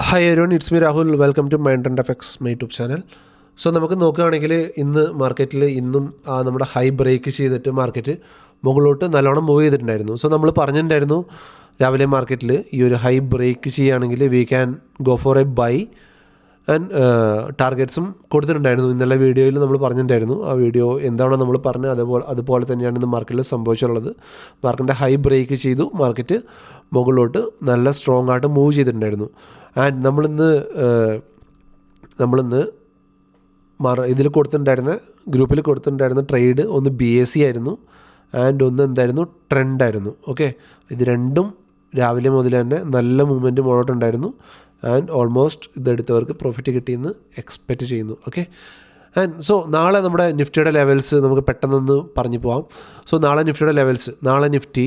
Hi everyone, it's me Rahul. Welcome to Mind and FX my YouTube channel. So നമുക്ക് നോക്കുകയാണെങ്കിൽ ഇന്ന് മാർക്കറ്റിൽ ഇന്നും നമ്മുടെ ഹൈ ബ്രേക്ക് ചെയ്തിട്ട് മാർക്കറ്റ് മുകളിലോട്ട് നല്ലോണം മൂവ് ചെയ്തിട്ടുണ്ടായിരുന്നു. സോ നമ്മൾ പറഞ്ഞിട്ടുണ്ടായിരുന്നു രാവിലെ മാർക്കറ്റിൽ ഈ ഒരു ഹൈ ബ്രേക്ക് ചെയ്യുകയാണെങ്കിൽ we can go for a buy and ടാർഗറ്റ്സും കൊടുത്തിട്ടുണ്ടായിരുന്നു. ഇന്നലെ വീഡിയോയിൽ നമ്മൾ പറഞ്ഞിട്ടുണ്ടായിരുന്നു. ആ വീഡിയോ എന്താണോ നമ്മൾ പറഞ്ഞത് അതുപോലെ തന്നെയാണ് ഇന്ന് മാർക്കറ്റിൽ സംഭവിച്ചുള്ളത്. മാർക്കറ്റിൻ്റെ ഹൈ ബ്രേക്ക് ചെയ്തു, മാർക്കറ്റ് മുകളിലോട്ട് നല്ല സ്ട്രോങ് ആയിട്ട് മൂവ് ചെയ്തിട്ടുണ്ടായിരുന്നു. ആൻഡ് നമ്മളിന്ന് ഇതിൽ കൊടുത്തിട്ടുണ്ടായിരുന്ന ഗ്രൂപ്പിൽ കൊടുത്തിട്ടുണ്ടായിരുന്ന ട്രേഡ് ഒന്ന് BSE ആയിരുന്നു ആൻഡ് ഒന്ന് എന്തായിരുന്നു ട്രെൻഡായിരുന്നു. ഓക്കെ, ഇത് രണ്ടും രാവിലെ മുതൽ തന്നെ നല്ല മൂവ്മെൻറ്റ് മുകളിലോട്ടുണ്ടായിരുന്നു ആൻഡ് ഓൾമോസ്റ്റ് ഇതെടുത്തവർക്ക് പ്രോഫിറ്റ് കിട്ടിയെന്ന് എക്സ്പെക്റ്റ് ചെയ്യുന്നു. ഓക്കെ, ആൻഡ് സോ നാളെ നമ്മുടെ നിഫ്റ്റിയുടെ ലെവൽസ് നമുക്ക് പെട്ടെന്നൊന്ന് പറഞ്ഞു പോകാം. സോ നാളെ നിഫ്റ്റിയുടെ ലെവൽസ്, നാളെ നിഫ്റ്റി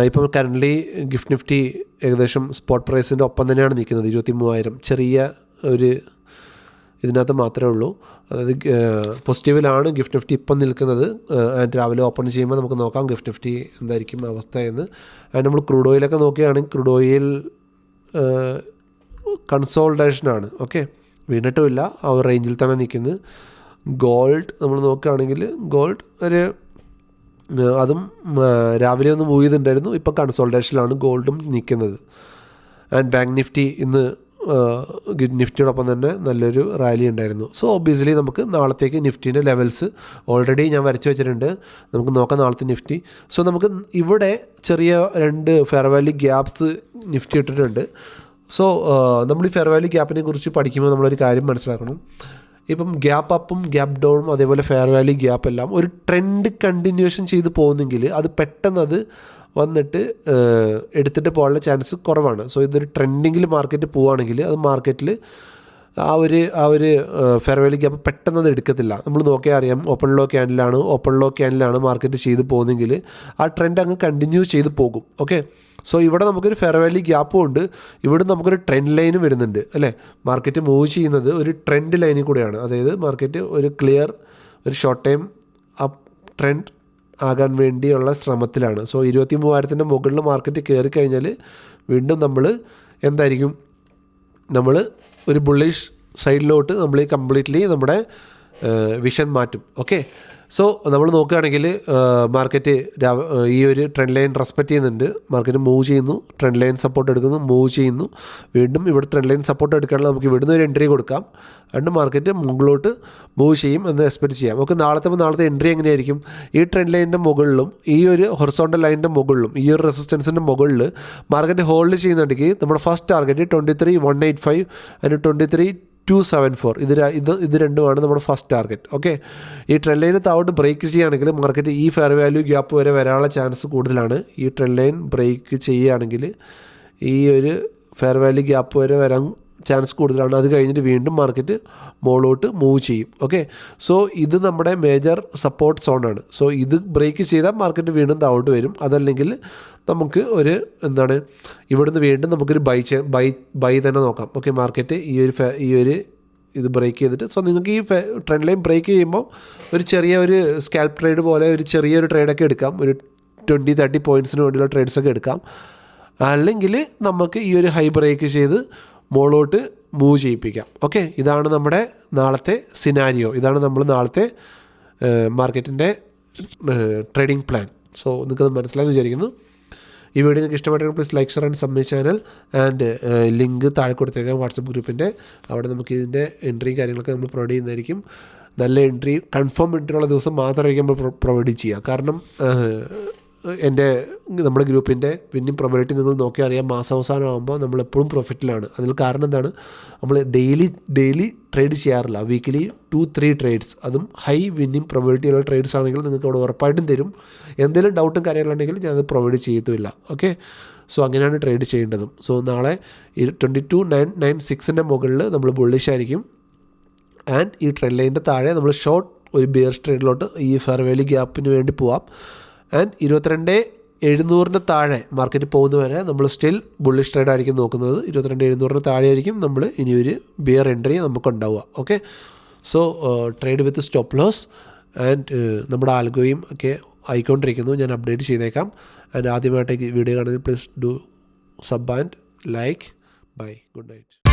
ഇപ്പം കറൻ്റ്ലി ഗിഫ്റ്റ് നിഫ്റ്റി ഏകദേശം സ്പോട്ട് പ്രൈസിൻ്റെ ഒപ്പം തന്നെയാണ് നിൽക്കുന്നത്. 23,000 ചെറിയ ഒരു ഇതിനകത്ത് മാത്രമേ ഉള്ളൂ. അതായത് പോസിറ്റീവിലാണ് ഗിഫ്റ്റ് നിഫ്റ്റി ഇപ്പം നിൽക്കുന്നത്. ആൻഡ് രാവിലെ ഓപ്പൺ ചെയ്യുമ്പോൾ നമുക്ക് നോക്കാം ഗിഫ്റ്റ് നിഫ്റ്റി എന്തായിരിക്കും അവസ്ഥ എന്ന്. ആൻഡ് നമ്മൾ ക്രൂഡ് ഓയിലൊക്കെ നോക്കുകയാണെങ്കിൽ ക്രൂഡ് ഓയിൽ കൺസോൾട്ടേഷനാണ്. ഓക്കെ, വീണിട്ടുമില്ല, ആ ഒരു റേഞ്ചിൽ തന്നെ നിൽക്കുന്നത്. ഗോൾഡ് നമ്മൾ നോക്കുകയാണെങ്കിൽ ഗോൾഡ് അതും രാവിലെ ഒന്ന് മൂവ് ചെയ്തിട്ടുണ്ടായിരുന്നു, ഇപ്പോൾ കൺസോൾട്ടേഷനിലാണ് ഗോൾഡും നിൽക്കുന്നത്. ആൻഡ് ബാങ്ക് നിഫ്റ്റി ഇന്ന് നിഫ്റ്റിയോടൊപ്പം തന്നെ നല്ലൊരു റാലി ഉണ്ടായിരുന്നു. സോ ഒബ്വിയസ്ലി നമുക്ക് നാളത്തേക്ക് നിഫ്റ്റീൻ്റെ ലെവൽസ് ഓൾറെഡി ഞാൻ വരച്ച് വെച്ചിട്ടുണ്ട്. നമുക്ക് നോക്കാം നാളത്തെ നിഫ്റ്റി. സോ നമുക്ക് ഇവിടെ ചെറിയ 2 ഫെയർ വാല്യൂ ഗ്യാപ്സ് നിഫ്റ്റി ഇട്ടിട്ടുണ്ട്. സോ നമ്മൾ ഈ ഫെയർ വാല്യൂ ഗ്യാപ്പിനെ കുറിച്ച് പഠിക്കുമ്പോൾ നമ്മളൊരു കാര്യം മനസ്സിലാക്കണം. ഇപ്പം ഗ്യാപ്പ് അപ്പും ഗ്യാപ്പ് ഡൗണും അതേപോലെ ഫെയർ വാല്യൂ ഗ്യാപ്പ് എല്ലാം ഒരു ട്രെൻഡ് കണ്ടിന്യൂഷൻ ചെയ്ത് പോകുന്നെങ്കിൽ അത് പെട്ടെന്ന് അത് വന്നിട്ട് എടുത്തിട്ട് പോകാനുള്ള ചാൻസ് കുറവാണ്. സോ ഇതൊരു ട്രെൻഡിങ്ങിൽ മാർക്കറ്റ് പോവുകയാണെങ്കിൽ അത് മാർക്കറ്റിൽ ആ ഒരു ഫെയർ വാല്യൂ ഗ്യാപ്പ് പെട്ടെന്ന് അത് എടുക്കത്തില്ല. നമ്മൾ നോക്കിയാൽ അറിയാം, ഓപ്പൺ ലോ ക്യാൻഡിലാണ് മാർക്കറ്റ് ചെയ്ത് പോകുന്നെങ്കിൽ ആ ട്രെൻഡ് അങ്ങ് കണ്ടിന്യൂ ചെയ്ത് പോകും. ഓക്കെ, സോ ഇവിടെ നമുക്കൊരു ഫെയർ വാല്യൂ ഗ്യാപ്പും ഉണ്ട്, ഇവിടെ നമുക്കൊരു ട്രെൻഡ് ലൈനും വരുന്നുണ്ട് അല്ലേ. മാർക്കറ്റ് മൂവ് ചെയ്യുന്നത് ഒരു ട്രെൻഡ് ലൈനിൽ കൂടെയാണ്. അതായത് മാർക്കറ്റ് ഒരു ക്ലിയർ ഒരു ഷോർട്ട് ടൈം അപ്പ് ട്രെൻഡ് ആകാൻ വേണ്ടിയുള്ള ശ്രമത്തിലാണ്. സോ 23,000 മുകളിൽ മാർക്കറ്റ് കയറി കഴിഞ്ഞാൽ വീണ്ടും നമ്മൾ എന്തായിരിക്കും, നമ്മൾ ഒരു ബുള്ളിഷ് സൈഡിലോട്ട് നമ്മൾ കംപ്ലീറ്റ്ലി നമ്മുടെ വിഷൻ മാറ്റും. ഓക്കെ, സോ നമ്മൾ നോക്കുകയാണെങ്കിൽ മാർക്കറ്റ് ഈ ഒരു ട്രെൻഡ് ലൈൻ റെസ്പെക്റ്റ് ചെയ്യുന്നുണ്ട്. മാർക്കറ്റ് മൂവ് ചെയ്യുന്നു, ട്രെൻഡ് ലൈൻ സപ്പോർട്ട് എടുക്കുന്നു, മൂവ് ചെയ്യുന്നു, വീണ്ടും ഇവിടെ ട്രെൻഡ് ലൈൻ സപ്പോർട്ട് എടുക്കുകയാണെങ്കിൽ നമുക്ക് ഇവിടുന്ന് ഒരു എൻട്രി കൊടുക്കാം. രണ്ട് മാർക്കറ്റ് മുകളിലോട്ട് മൂവ് ചെയ്യും എന്ന് എക്സ്പെക്റ്റ് ചെയ്യാം. നമുക്ക് നാളത്തെ എൻട്രി എങ്ങനെയായിരിക്കും, ഈ ട്രെൻഡ് ലൈനിൻ്റെ മുകളിലും ഈ ഒരു ഹൊറിസോണ്ടൽ ലൈനിൻ്റെ മുകളിലും ഈ ഒരു റെസിസ്റ്റൻസിൻ്റെ മുകളിൽ മാർക്കറ്റ് ഹോൾഡ് ചെയ്യുന്നുണ്ടെങ്കിൽ നമ്മുടെ ഫസ്റ്റ് ടാർഗറ്റ് 23,185 ആൻഡ് 23,274 ഇത് രണ്ടുമാണ് നമ്മുടെ ഫസ്റ്റ് ടാർഗറ്റ്. ഓക്കെ, ഈ ട്രെൻഡ് ലൈന് താഴോട്ട് ബ്രേക്ക് ചെയ്യുകയാണെങ്കിൽ മാർക്കറ്റ് ഈ ഫെയർ വാല്യൂ ഗ്യാപ്പ് വരെ വരാനുള്ള ചാൻസ് കൂടുതലാണ്. ഈ ട്രെൻഡ് ലൈൻ ബ്രേക്ക് ചെയ്യുകയാണെങ്കിൽ ഈ ഒരു ഫെയർ വാല്യൂ ഗ്യാപ്പ് വരെ വരാൻ ചാൻസ് കൂടുതലാണ്. അത് കഴിഞ്ഞിട്ട് വീണ്ടും മാർക്കറ്റ് മുകളിലോട്ട് മൂവ് ചെയ്യും. ഓക്കെ, സോ ഇത് നമ്മുടെ മേജർ സപ്പോർട്ട് സോണാണ്. സോ ഇത് ബ്രേക്ക് ചെയ്താൽ മാർക്കറ്റ് വീണ്ടും താഴോട്ട് വരും. അതല്ലെങ്കിൽ നമുക്ക് ഒരു ഇവിടുന്ന് വീണ്ടും നമുക്കൊരു ബൈ തന്നെ നോക്കാം. ഓക്കെ, മാർക്കറ്റ് ഈ ഒരു ഇത് ബ്രേക്ക് ചെയ്തിട്ട്, സോ നിങ്ങൾക്ക് ഈ ട്രെൻഡ് ലൈൻ ബ്രേക്ക് ചെയ്യുമ്പോൾ ഒരു ചെറിയ സ്കാൽപ്പ് ട്രേഡ് പോലെ ഒരു ചെറിയൊരു ട്രേഡൊക്കെ എടുക്കാം. ഒരു 20-30 പോയിൻറ്റ്സിന് വേണ്ടിയുള്ള ട്രേഡ്സൊക്കെ എടുക്കാം. അല്ലെങ്കിൽ നമുക്ക് ഈ ഒരു ഹൈ ബ്രേക്ക് ചെയ്ത് മുകളിലോട്ട് മൂവ് ചെയ്യിപ്പിക്കാം. ഓക്കെ, ഇതാണ് നമ്മുടെ നാളത്തെ സിനാരിയോ, ഇതാണ് നമ്മൾ നാളത്തെ മാർക്കറ്റിൻ്റെ ട്രേഡിംഗ് പ്ലാൻ. സോ നിങ്ങൾക്കത് മനസ്സിലായെന്ന് വിചാരിക്കുന്നു. ഈ വീഡിയോ നിങ്ങൾക്ക് ഇഷ്ടമായിട്ടുണ്ടെങ്കിൽ please like, share and subscribe channel. And link താഴെ കൊടുത്തേക്കാം വാട്സപ്പ് ഗ്രൂപ്പിൻ്റെ. അവിടെ നമുക്ക് ഇതിൻ്റെ എൻട്രിയും കാര്യങ്ങളൊക്കെ നമ്മൾ പ്രൊവൈഡ് ചെയ്യുന്നതായിരിക്കും. നല്ല എൻട്രി, കൺഫേം എൻട്രിയുള്ള ദിവസം മാത്രമായിരിക്കും നമ്മൾ പ്രൊവൈഡ് ചെയ്യുക. കാരണം നമ്മുടെ ഗ്രൂപ്പിൻ്റെ വിന്നിംഗ് പ്രോബബിലിറ്റി നിങ്ങൾ നോക്കിയാൽ അറിയാം, മാസാവസാനം ആകുമ്പോൾ നമ്മളെപ്പോഴും പ്രോഫിറ്റിലാണ്. അതിൽ കാരണം എന്താണ്, നമ്മൾ ഡെയിലി ട്രേഡ് ചെയ്യാറില്ല. വീക്കിലി 2-3 ട്രേഡ്സ്, അതും ഹൈ വിന്നിംഗ് പ്രോബബിലിറ്റി ഉള്ള ട്രേഡ്സ് ആണെങ്കിൽ നിങ്ങൾക്ക് അവിടെ ഉറപ്പായിട്ടും തരും. എന്തെങ്കിലും ഡൗട്ടും കാര്യങ്ങളുണ്ടെങ്കിൽ ഞാനത് പ്രൊവൈഡ് ചെയ്യത്തുമില്ല. ഓക്കെ, സോ അങ്ങനെയാണ് ട്രേഡ് ചെയ്യേണ്ടതും. സോ നാളെ 22,996 മുകളിൽ നമ്മൾ ബുള്ളിഷ് ആയിരിക്കും. ആൻഡ് ഈ ട്രെൻഡ് ലൈനിൻ്റെ താഴെ നമ്മൾ ഷോർട്ട് ഒരു ബിയർ ട്രേഡിലോട്ട് ഈ ഫെയർ വാല്യൂ ഗ്യാപ്പിന് വേണ്ടി പോവാം. ആൻഡ് 22,700 താഴെ മാർക്കറ്റ് പോകുന്നവരെ നമ്മൾ സ്റ്റിൽ ബുള്ളിഷ് ട്രേഡ് ആയിരിക്കും നോക്കുന്നത്. 22,700 താഴെ ആയിരിക്കും നമ്മൾ ഇനിയൊരു ബിയർ എൻട്രി നമുക്ക് ഉണ്ടാവുക. Okay, so trade with stop loss. And നമ്മുടെ ആൽഗോയും ഒക്കെ ആയിക്കൊണ്ടിരിക്കുന്നു, ഞാൻ അപ്ഡേറ്റ് ചെയ്തേക്കാം. ആൻഡ് ആദ്യമായിട്ട് വീഡിയോ കാണുന്നത് please do sub and like. Bye, good night.